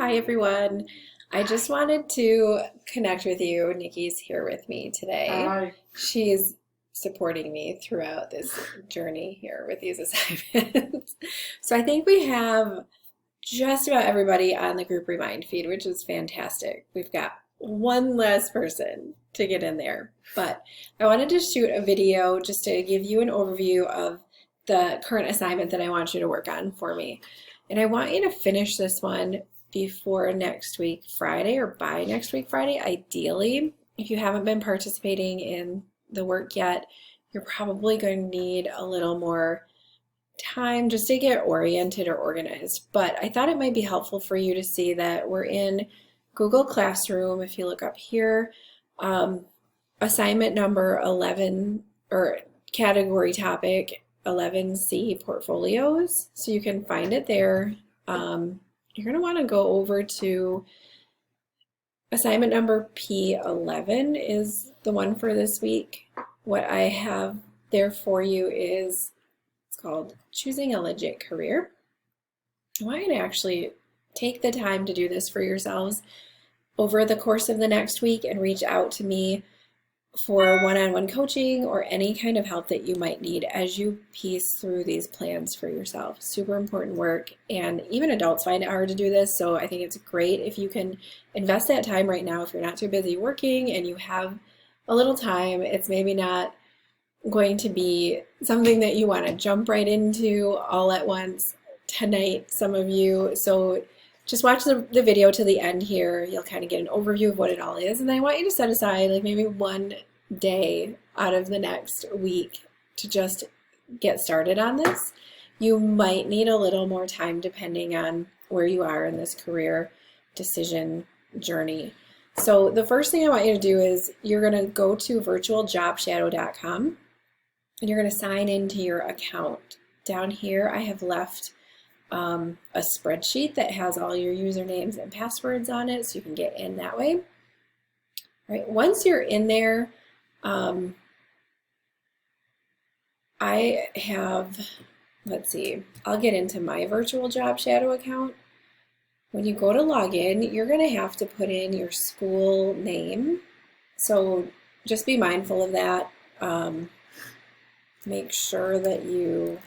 Hi everyone. I just wanted to connect with you. Nikki's here with me today. Hi. She's supporting me throughout this journey here with these assignments. So I think we have just about everybody on the group remind feed, which is fantastic. We've got one less person to get in there, but I wanted to shoot a video just to give you an overview of the current assignment that I want you to work on for me. And I want you to finish this one before next week Friday or by next week Friday, ideally. If you haven't been participating in the work yet, you're probably going to need a little more time just to get oriented or organized. But I thought it might be helpful for you to see that we're in Google Classroom. If you look up here, assignment number 11 or category topic 11C portfolios. So you can find it there. You're going to want to go over to assignment number P11 is the one for this week. What I have there for you is it's called Choosing a Legit Career. I want you to actually take the time to do this for yourselves over the course of the next week and reach out to me for one-on-one coaching or any kind of help that you might need as you piece through these plans for yourself. Super important work, and even adults find it hard to do this, so I think it's great if you can invest that time right now if you're not too busy working and you have a little time. It's maybe not going to be something that you want to jump right into all at once tonight, some of you, so just watch the video to the end here. You'll kind of get an overview of what it all is. And then I want you to set aside like maybe one day out of the next week to just get started on this. You might need a little more time depending on where you are in this career decision journey. So the first thing I want you to do is you're going to go to virtualjobshadow.com and you're going to sign into your account. Down here I have left a spreadsheet that has all your usernames and passwords on it, so you can get in that way. All right, once you're in there, I have, let's see, I'll get into my virtual job shadow account. When you go to log in, you're going to have to put in your school name, so just be mindful of that. Make sure that you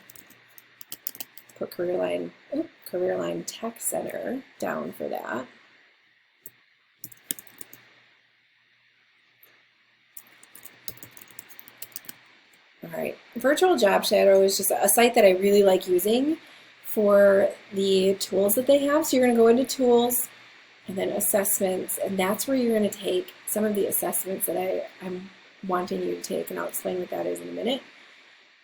put CareerLine Tech Center down for that. All right, Virtual Job Shadow is just a site that I really like using for the tools that they have. So you're going to go into Tools and then Assessments, and that's where you're going to take some of the assessments that I'm wanting you to take, and I'll explain what that is in a minute.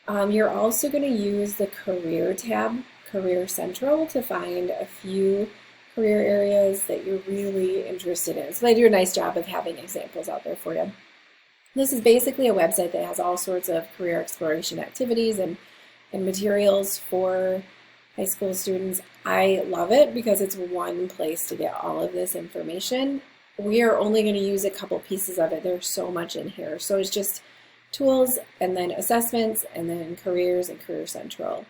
You're also going to use the Career tab, Career Central, to find a few career areas that you're really interested in. So they do a nice job of having examples out there for you. This is basically a website that has all sorts of career exploration activities and materials for high school students. I love it because it's one place to get all of this information. We are only going to use a couple pieces of it. There's so much in here. So it's just tools and then assessments and then careers and Career Central.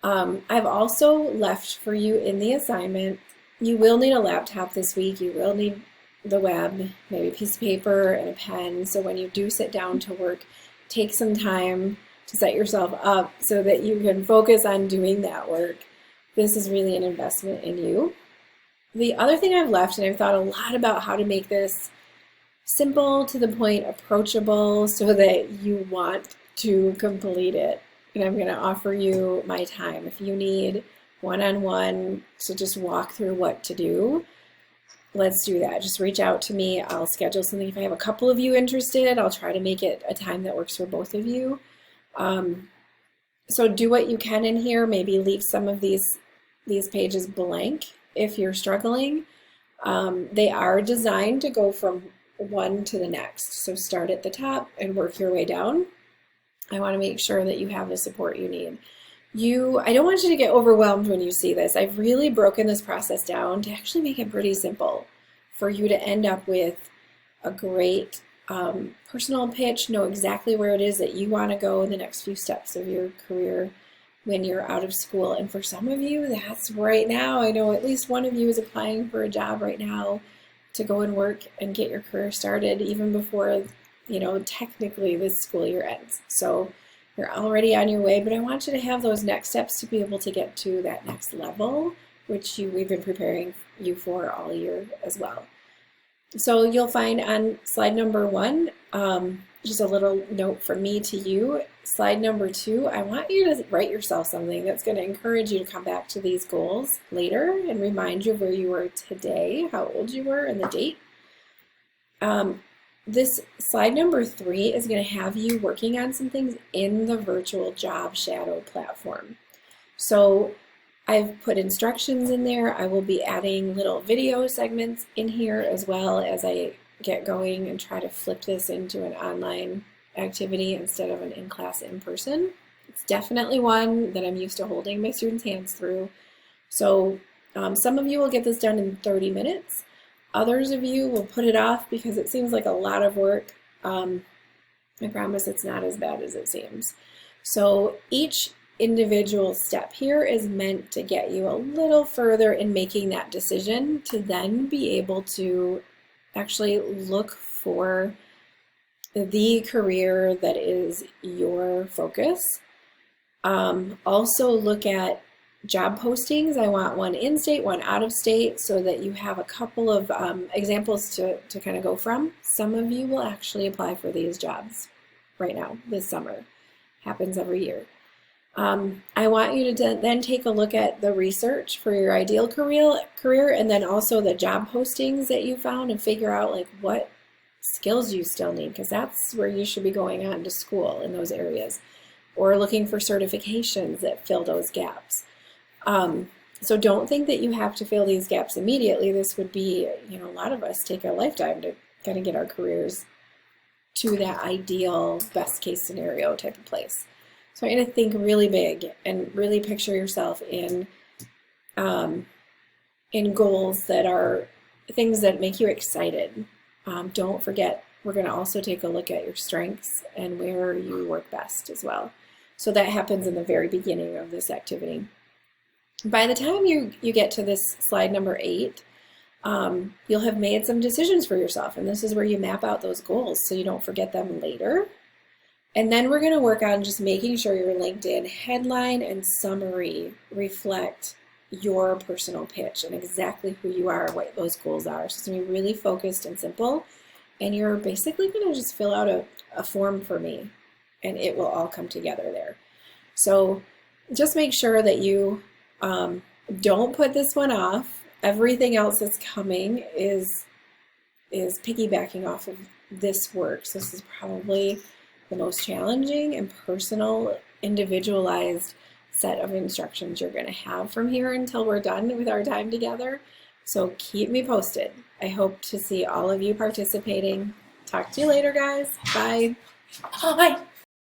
I've also left for you in the assignment, you will need a laptop this week. You will need the web, maybe a piece of paper and a pen. So when you do sit down to work, take some time to set yourself up so that you can focus on doing that work. This is really an investment in you. The other thing I've left, and I've thought a lot about how to make this simple, to the point, approachable, so that you want to complete it. And I'm going to offer you my time. If you need one-on-one to just walk through what to do, let's do that. Just reach out to me. I'll schedule something. If I have a couple of you interested, I'll try to make it a time that works for both of you. So do what you can in here. Maybe leave some of these pages blank if you're struggling. They are designed to go from one to the next. So start at the top and work your way down. I want to make sure that you have the support you need. I don't want you to get overwhelmed when you see this. I've really broken this process down to actually make it pretty simple for you to end up with a great personal pitch, know exactly where it is that you want to go in the next few steps of your career when you're out of school. And for some of you, that's right now. I know at least one of you is applying for a job right now to go and work and get your career started even before, technically this school year ends. So you're already on your way, but I want you to have those next steps to be able to get to that next level, which we've been preparing you for all year as well. So you'll find on slide number 1, just a little note from me to you. Slide number 2, I want you to write yourself something that's going to encourage you to come back to these goals later and remind you of where you were today, how old you were, and the date. This slide number 3 is going to have you working on some things in the virtual job shadow platform. So I've put instructions in there. I will be adding little video segments in here as well as I get going and try to flip this into an online activity instead of an in-class in-person. It's definitely one that I'm used to holding my students' hands through. So some of you will get this done in 30 minutes. Others of you will put it off because it seems like a lot of work. I promise it's not as bad as it seems. So each individual step here is meant to get you a little further in making that decision to then be able to actually look for the career that is your focus. Also look at job postings. I want one in-state, one out-of-state, so that you have a couple of examples to kind of go from. Some of you will actually apply for these jobs right now, this summer. Happens every year. I want you to then take a look at the research for your ideal career and then also the job postings that you found and figure out like what skills you still need, because that's where you should be going on to school in those areas, or looking for certifications that fill those gaps. So don't think that you have to fill these gaps immediately. This would be, a lot of us take a lifetime to kind of get our careers to that ideal best case scenario type of place. So I'm going to think really big and really picture yourself in goals that are things that make you excited. Don't forget, we're going to also take a look at your strengths and where you work best as well. So that happens in the very beginning of this activity. By the time you get to this slide number 8, you'll have made some decisions for yourself, and this is where you map out those goals so you don't forget them later. And then we're going to work on just making sure your LinkedIn headline and summary reflect your personal pitch and exactly who you are, what those goals are. So it's going to be really focused and simple, and you're basically going to just fill out a form for me, and it will all come together there. So just make sure that you don't put this one off. Everything else that's coming is piggybacking off of this work. So this is probably the most challenging and personal, individualized set of instructions you're going to have from here until we're done with our time together. So keep me posted. I hope to see all of you participating. Talk to you later, guys. Bye. Bye.